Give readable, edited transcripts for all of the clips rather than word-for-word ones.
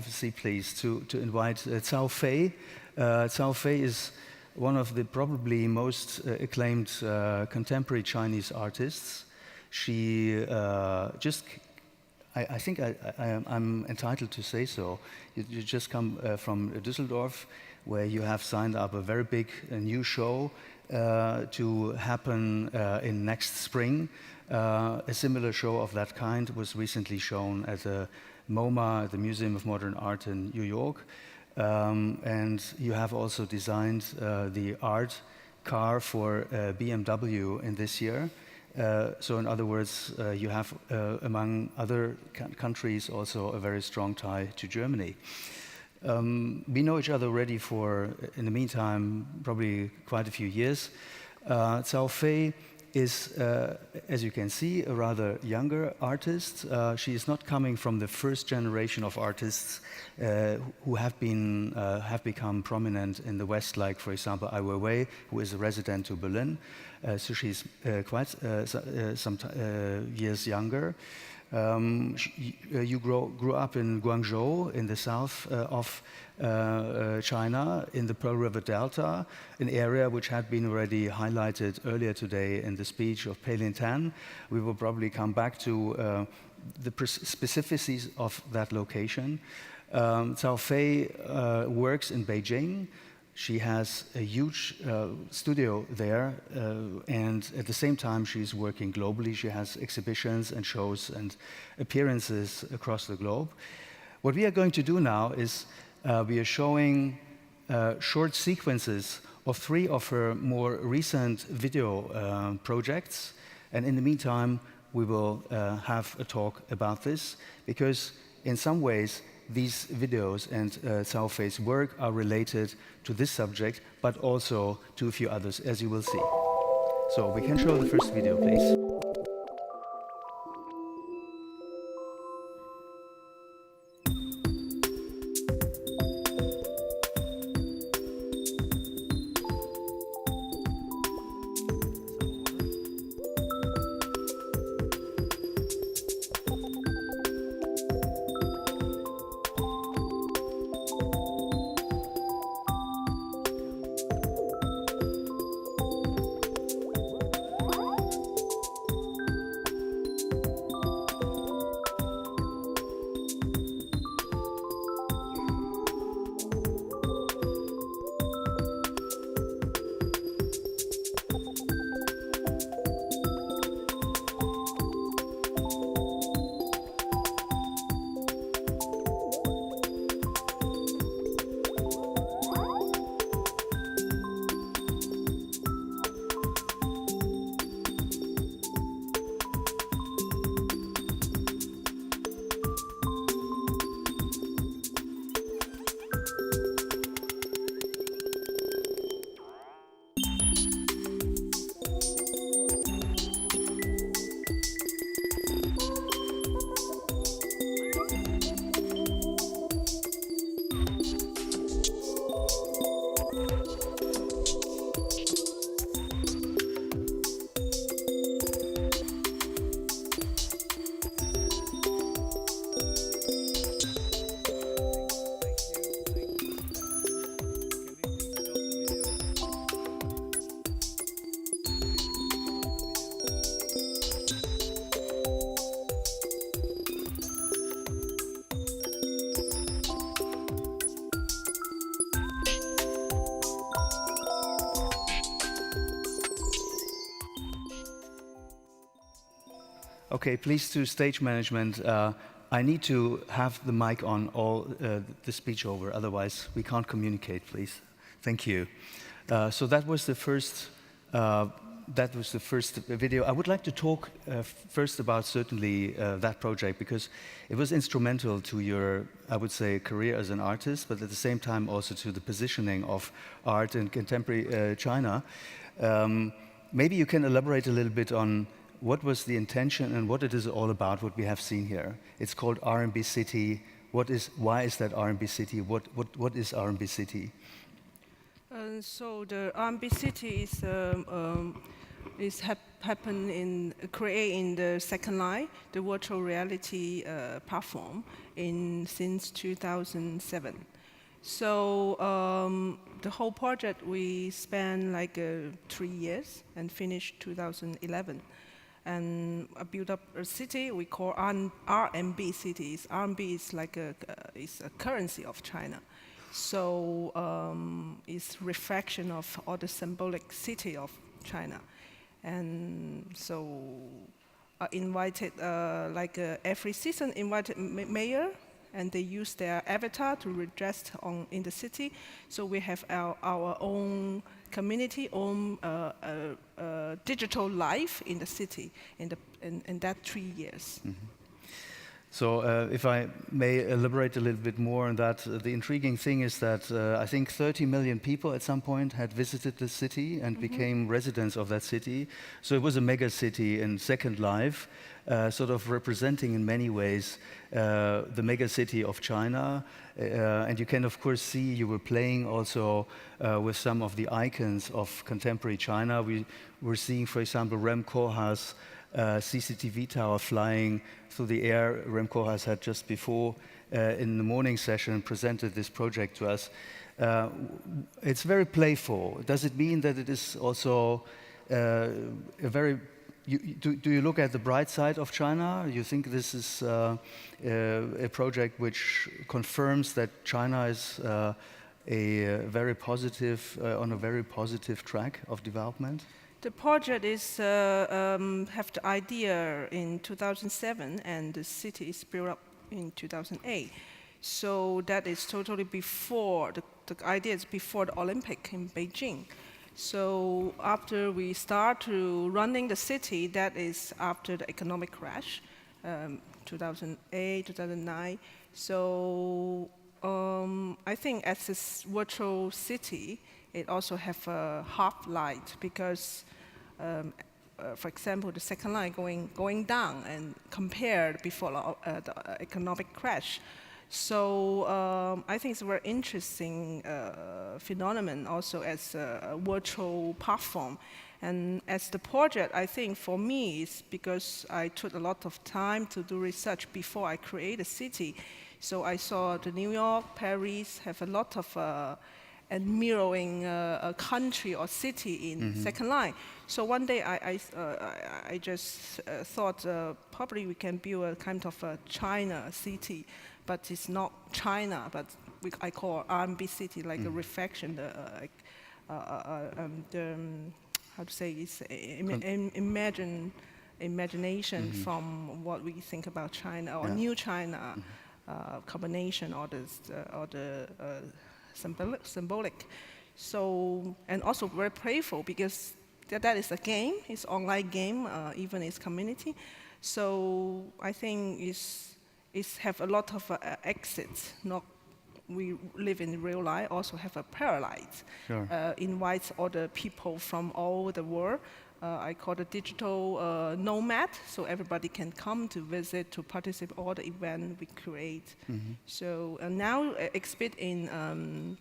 have a seat, please, to invite Cao Fei. Cao Fei is one of the probably most acclaimed contemporary Chinese artists. She I think I'm entitled to say so. You just come from Düsseldorf, where you have signed up a very big new show to happen in next spring. A similar show of that kind was recently shown at the MoMA, the Museum of Modern Art in New York. And you have also designed the art car for BMW in this year. So in other words, you have, among other countries, also a very strong tie to Germany. We know each other already for, in the meantime, probably quite a few years. Cao Fei is, as you can see, a rather younger artist. She is not coming from the first generation of artists who have become prominent in the West, like, for example, Ai Weiwei, who is a resident to Berlin. So she's quite some years younger. You grew up in Guangzhou, in the south of China, in the Pearl River Delta, an area which had been already highlighted earlier today in the speech of Pei Lin. We will probably come back to the specificities of that location. Cao Fei works in Beijing. She has a huge studio there, and at the same time she's working globally. She has exhibitions and shows and appearances across the globe. What we are going to do now is we are showing short sequences of 3 of her more recent video projects, and in the meantime we will have a talk about this, because in some ways these videos and Cao Fei's work are related to this subject, but also to a few others, as you will see. So we can show the first video, please. Okay, please, to stage management, I need to have the mic on all the speech over, otherwise we can't communicate, please. Thank you. So that was the first video. I would like to talk first about certainly that project, because it was instrumental to your, I would say, career as an artist, but at the same time also to the positioning of art in contemporary China. Maybe you can elaborate a little bit on what was the intention and what it is all about, what we have seen here. It's called RMB City. Why is that RMB City? What is RMB City? So the RMB City is create in the second line, the virtual reality platform since 2007. So the whole project we spent like 3 years and finished 2011. And I built up a city we call RMB City. RMB is like is a currency of China. So it's reflection of all the symbolic city of China. And so I invited, every season, invited mayor, and they use their avatar to redress in the city. So we have our own community, own digital life in the city in that 3 years. Mm-hmm. So if I may elaborate a little bit more on that, the intriguing thing is that I think 30 million people at some point had visited the city and became residents of that city. So it was a mega city in Second Life, sort of representing in many ways the mega city of China. And you can of course see you were playing also with some of the icons of contemporary China. We were seeing, for example, Rem Koolhaas CCTV tower flying through the air. Rem Koolhaas had just before in the morning session presented this project to us. It's very playful. Does it mean that it is also a very... Do you look at the bright side of China? You think this is a project which confirms that China is on a very positive track of development? The project is have the idea in 2007, and the city is built up in 2008. So that is totally before the idea is before the Olympic in Beijing. So after we start to running the city, that is after the economic crash, 2008, 2009. So I think as this virtual city, it also have a half light because, for example, the second line going down and compared before the economic crash. So I think it's a very interesting phenomenon also as a virtual platform. And as the project, I think for me, it's because I took a lot of time to do research before I create a city. So I saw the New York, Paris have a lot of and mirroring a country or city in second line. So one day I just thought probably we can build a kind of a China city, but it's not China, but I call RMB City like a reflection, how to say, it's imagination from what we think about China or new China combination or the symbolic. So, and also very playful because that is a game, it's online game, even its community. So I think it's have a lot of exits. Not we live in real life, also have a parallel. Sure. Invites all the people from all over the world. I call it digital nomad, so everybody can come to visit, to participate in all the events we create. So now exhibit in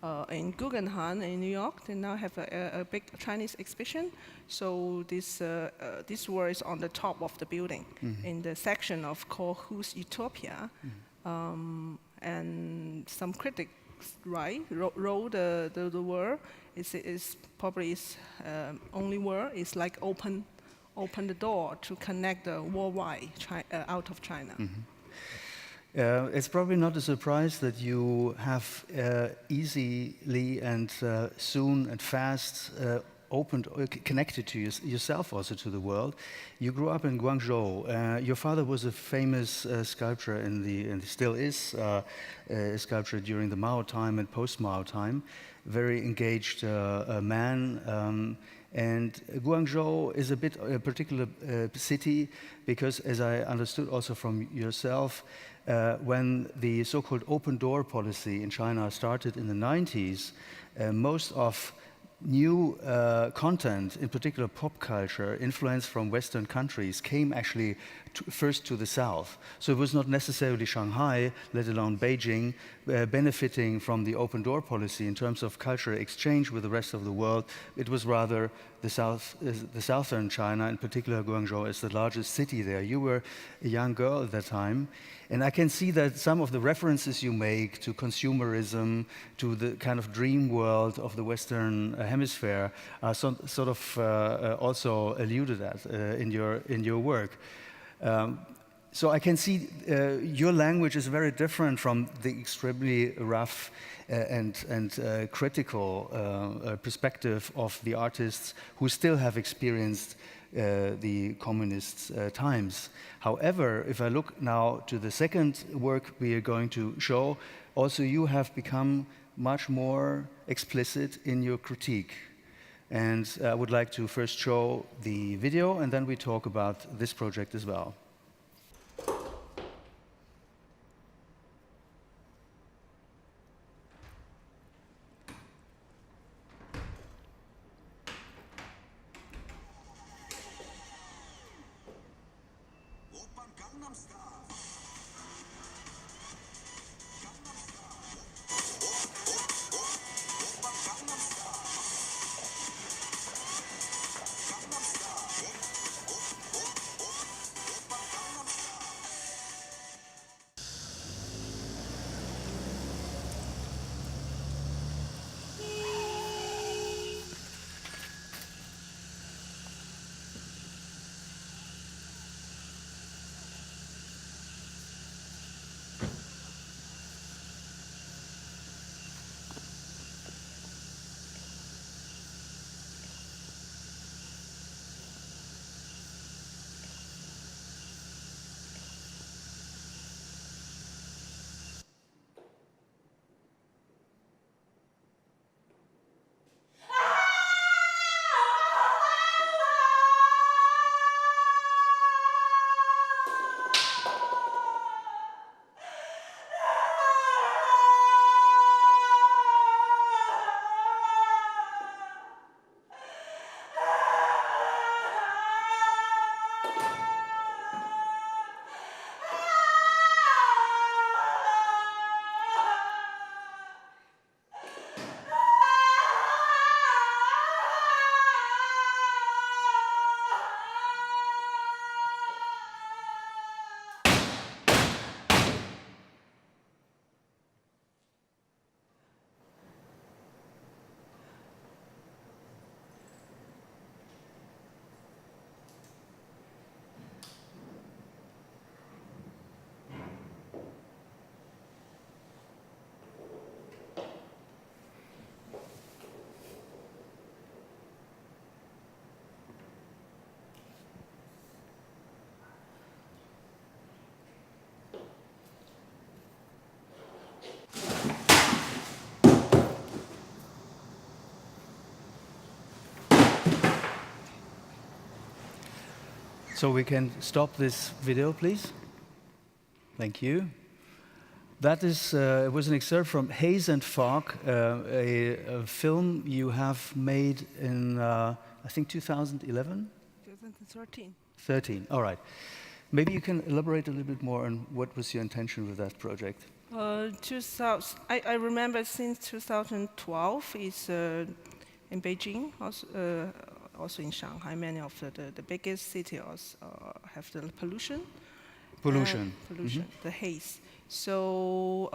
Guggenheim in New York. They now have a big Chinese exhibition. So this work is on the top of the building in the section of called Whose Utopia. And some critics wrote the word is probably only word is like open the door to connect the worldwide out of China. It's probably not a surprise that you have easily and soon and fast connected to yourself also to the world. You grew up in Guangzhou. Your father was a famous sculptor still is a sculptor during the Mao time and post-Mao time. Very engaged man. And Guangzhou is a particular city because, as I understood also from yourself, when the so-called open door policy in China started in the 90s, most of new content, in particular pop culture, influence from Western countries, came actually first to the south. So it was not necessarily Shanghai, let alone Beijing, benefiting from the open door policy in terms of cultural exchange with the rest of the world. It was rather the southern China, in particular Guangzhou, is the largest city there. You were a young girl at that time, and I can see that some of the references you make to consumerism, to the kind of dream world of the Western Hemisphere, are sort of also alluded at in your work. So I can see your language is very different from the extremely rough and critical perspective of the artists who still have experienced the communist times. However, if I look now to the second work we are going to show, also you have become much more explicit in your critique. And I would like to first show the video, and then we talk about this project as well. So we can stop this video, please. Thank you. That is, it was an excerpt from Haze and Fog, a film you have made in, I think, 2011? 2013. 13, all right. Maybe you can elaborate a little bit more on what was your intention with that project? I remember since 2012 is in Beijing, also in Shanghai. Many of the biggest cities have the pollution. Pollution. The haze. So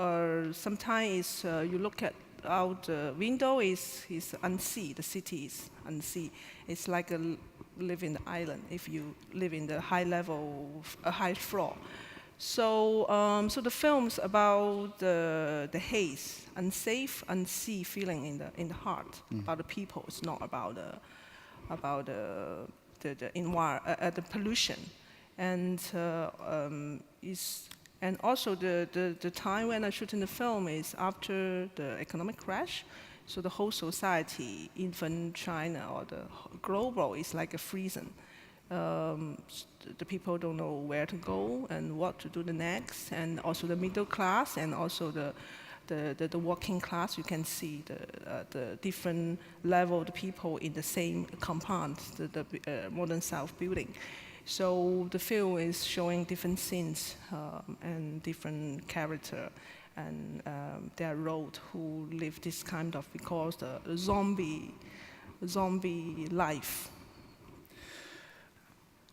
sometimes you look at out the window is unseen. The city is unseen. It's like live in the island if you live in the high level, a high floor. So so the film's about the haze, unsafe, unseen feeling in the heart about the people. It's not about the pollution, and and also the time when I shoot in the film is after the economic crash. So the whole society, even China or the global, is like a freezing. The people don't know where to go and what to do the next, and also the middle class and also the working class. You can see the different level of the people in the same compound, the modern South building. So the film is showing different scenes and different character and their road who live this kind of, we call the zombie life.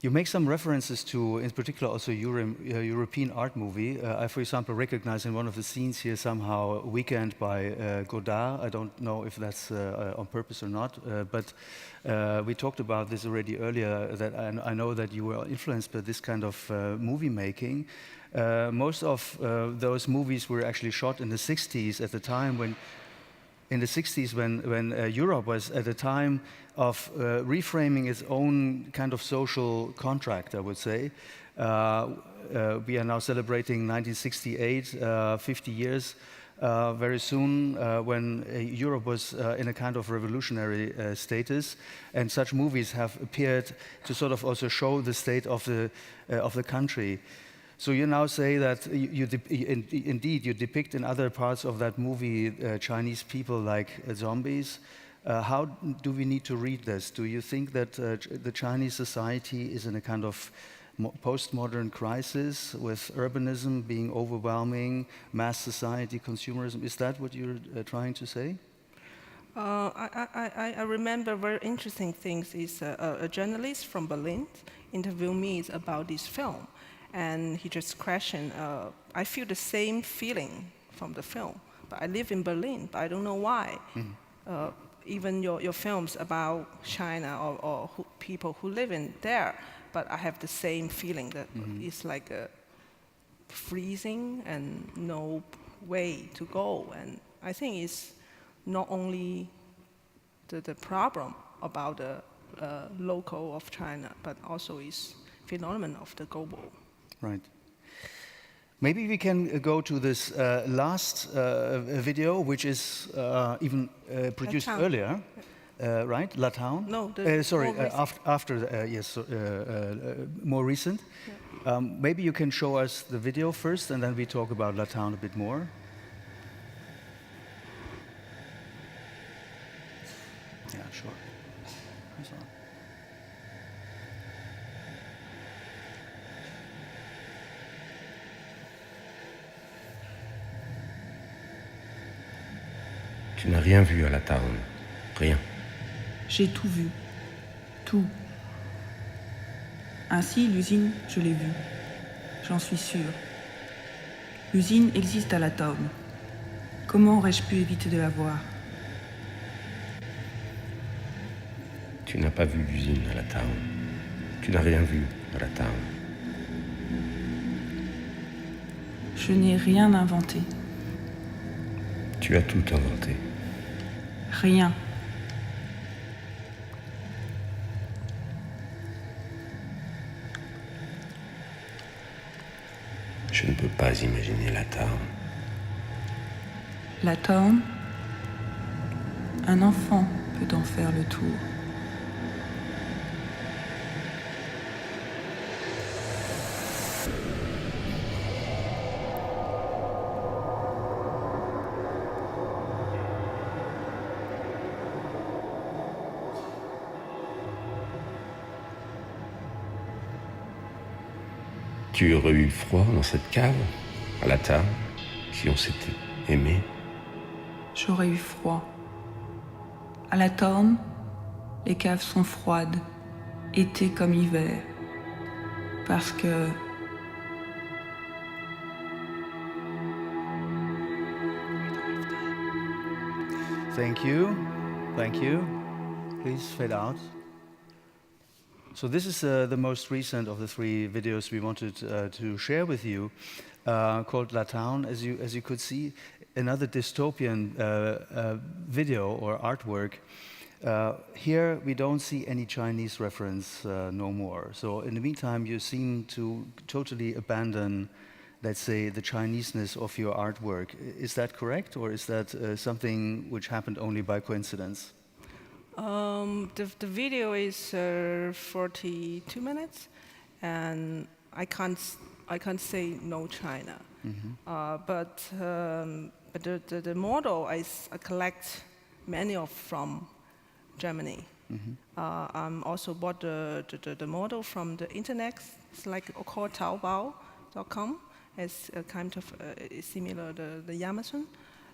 You make some references to, in particular, also European art movie. I, for example, recognize in one of the scenes here somehow Weekend by Godard. I don't know if that's on purpose or not, but we talked about this already earlier, that I know that you were influenced by this kind of movie making. Most of those movies were actually shot in the 60s at the time when Europe was at a time of reframing its own kind of social contract, I would say. We are now celebrating 1968, 50 years very soon, when Europe was in a kind of revolutionary status, and such movies have appeared to sort of also show the state of the country. So you now say that indeed you depict in other parts of that movie Chinese people like zombies. How do we need to read this? Do you think that the Chinese society is in a kind of postmodern crisis with urbanism being overwhelming, mass society, consumerism? Is that what you're trying to say? I remember very interesting things is a journalist from Berlin interviewed me about this film. And he just questioned, I feel the same feeling from the film, but I live in Berlin, but I don't know why. Even your films about China or people who live in there, but I have the same feeling that it's like a freezing and no way to go. And I think it's not only the problem about the local of China, but also is phenomenon of the global. Right. Maybe we can go to this last video, which is even produced earlier, right? La Town? No, sorry, after, yes, more recent. Yeah. Maybe you can show us the video first, and then we talk about La Town a bit more. Yeah, sure. Tu n'as rien vu à la town. Rien. J'ai tout vu. Tout. Ainsi, l'usine, je l'ai vue. J'en suis sûre. L'usine existe à la town. Comment aurais-je pu éviter de la voir? Tu n'as pas vu l'usine à la town. Tu n'as rien vu à la town. Je n'ai rien inventé. Tu as tout inventé. Rien. Je ne peux pas imaginer la town. La town, un enfant peut en faire le tour. Tu aurais eu froid dans cette cave, à la table, si on s'était aimé. J'aurais eu froid. À la town, les caves sont froides, été comme hiver. Parce que... Thank you. Thank you. Please fade out. So this is the most recent of the three videos we wanted to share with you, called La Town. As you could see, another dystopian video or artwork. Here we don't see any Chinese reference no more. So in the meantime, you seem to totally abandon, let's say, the Chineseness of your artwork. Is that correct, or is that something which happened only by coincidence? The video is 42 minutes, and I can't say no China. But the model I collect many of from Germany, I'm also bought the model from the internet. It's like called Taobao.com. It's a kind of it's similar to the Amazon.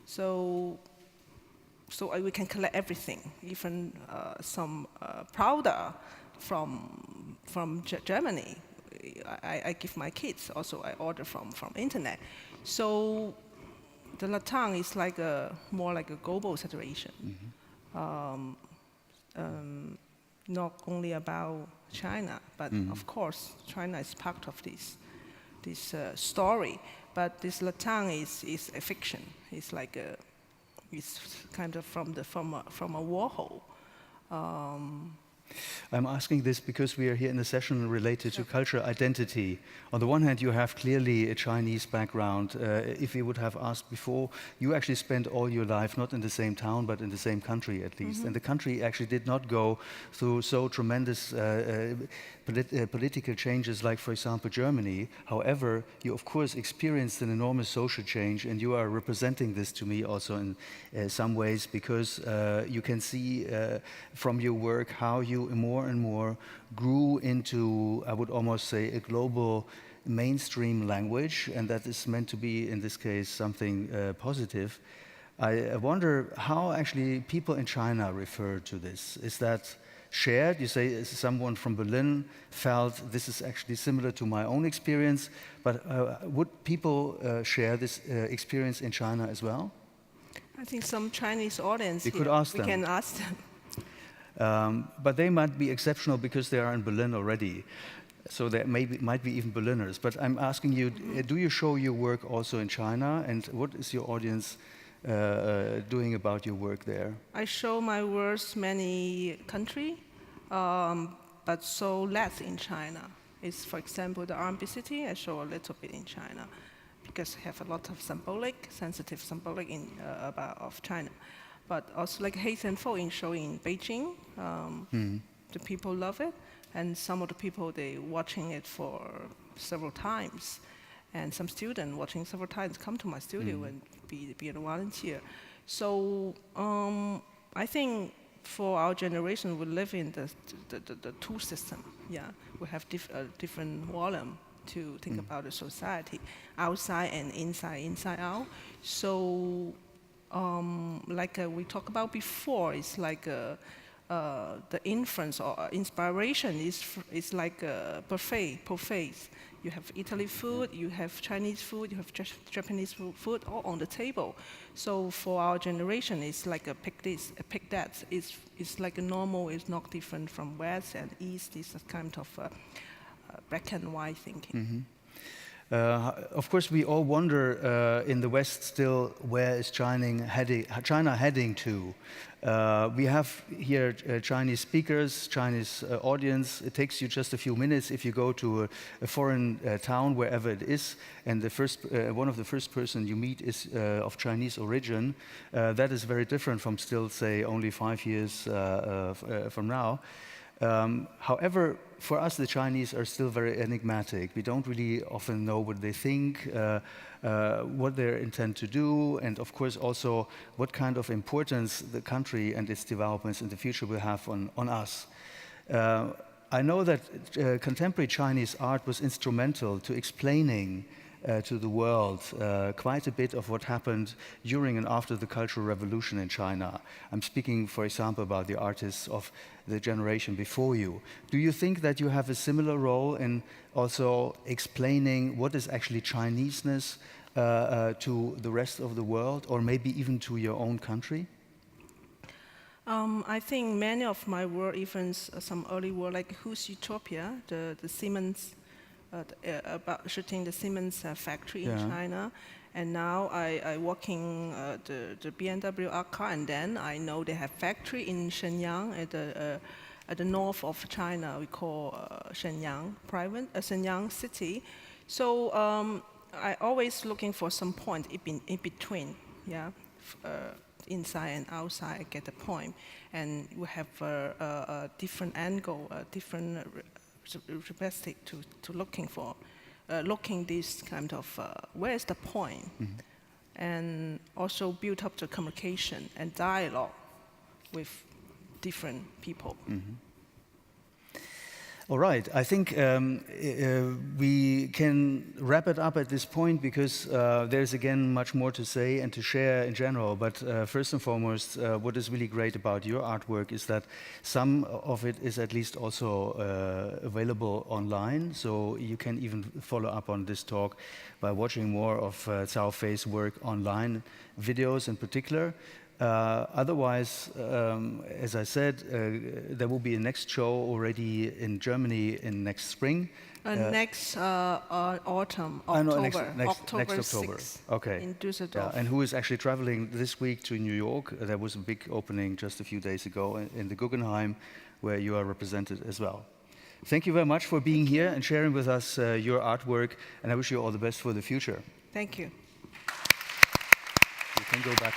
So we can collect everything, even some powder from Germany. I give my kids. Also, I order from internet. So the Latang is like more like a global situation. Not only about China, but of course China is part of this story. But this Latang is a fiction. It's like it's kind of from a Warhol. I'm asking this because we are here in a session related to cultural identity. On the one hand, you have clearly a Chinese background. If we would have asked before, you actually spent all your life not in the same town, but in the same country at least. And the country actually did not go through so tremendous political changes like, for example, Germany. However, you of course experienced an enormous social change, and you are representing this to me also in some ways, because you can see from your work how you more and more grew into, I would almost say, a global mainstream language, and that is meant to be, in this case, something positive. I wonder how actually people in China refer to this. Is that shared? You say someone from Berlin felt this is actually similar to my own experience, but would people share this experience in China as well? I think some Chinese audience You here, could ask them. we can ask them. But they might be exceptional because they are in Berlin already. So there might be even Berliners. But I'm asking you, do you show your work also in China? And what is your audience doing about your work there? I show my works many countries, but so less in China. It's, for example, the RMB City, I show a little bit in China because I have a lot of sensitive symbolic of China. But also like Haze and Fog in showing in Beijing, the people love it, and some of the people, they watching it for several times. And some students watching several times come to my studio and be a volunteer. So I think for our generation, we live in the two system. Yeah, we have different volume to think about the society, outside and inside out. So like we talked about before, it's like the influence or inspiration is like a buffet. You have Italy food, you have Chinese food, you have Japanese food, all on the table. So for our generation, it's like a pick this, a pick that. It's like a normal. It's not different from West and East. It's a kind of black and white thinking. Of course, we all wonder in the West still, where is China heading to? We have here Chinese speakers, Chinese audience. It takes you just a few minutes if you go to a foreign town, wherever it is, and one of the first person you meet is of Chinese origin. That is very different from still, say, only 5 years from now. However, for us, the Chinese are still very enigmatic. We don't really often know what they think, what they intend to do, and of course also what kind of importance the country and its developments in the future will have on us. I know that contemporary Chinese art was instrumental to explaining to the world quite a bit of what happened during and after the Cultural Revolution in China. I'm speaking, for example, about the artists of the generation before you. Do you think that you have a similar role in also explaining what is actually Chineseness to the rest of the world, or maybe even to your own country? I think many of my work, even some early work like Who's Utopia, the Siemens, about shooting the Siemens factory in China, and now I working the BMW car, and then I know they have factory in Shenyang at the north of China. We call Shenyang Shenyang City. So I always looking for some point in between, inside and outside. I get the point, and we have a different angle, a different realistic to looking for, looking this kind of where is the point, and also build up the communication and dialogue with different people. All right, I think we can wrap it up at this point because there's again much more to say and to share in general. But first and foremost, what is really great about your artwork is that some of it is at least also available online. So you can even follow up on this talk by watching more of Cao Fei's work online, videos in particular. Otherwise, as I said, there will be a next show already in Germany in next spring. Next autumn, October, next October. 6th, Okay. in Düsseldorf. And who is actually traveling this week to New York? There was a big opening just a few days ago in the Guggenheim, where you are represented as well. Thank you very much for being here and sharing with us your artwork, and I wish you all the best for the future. Thank you. You can go back.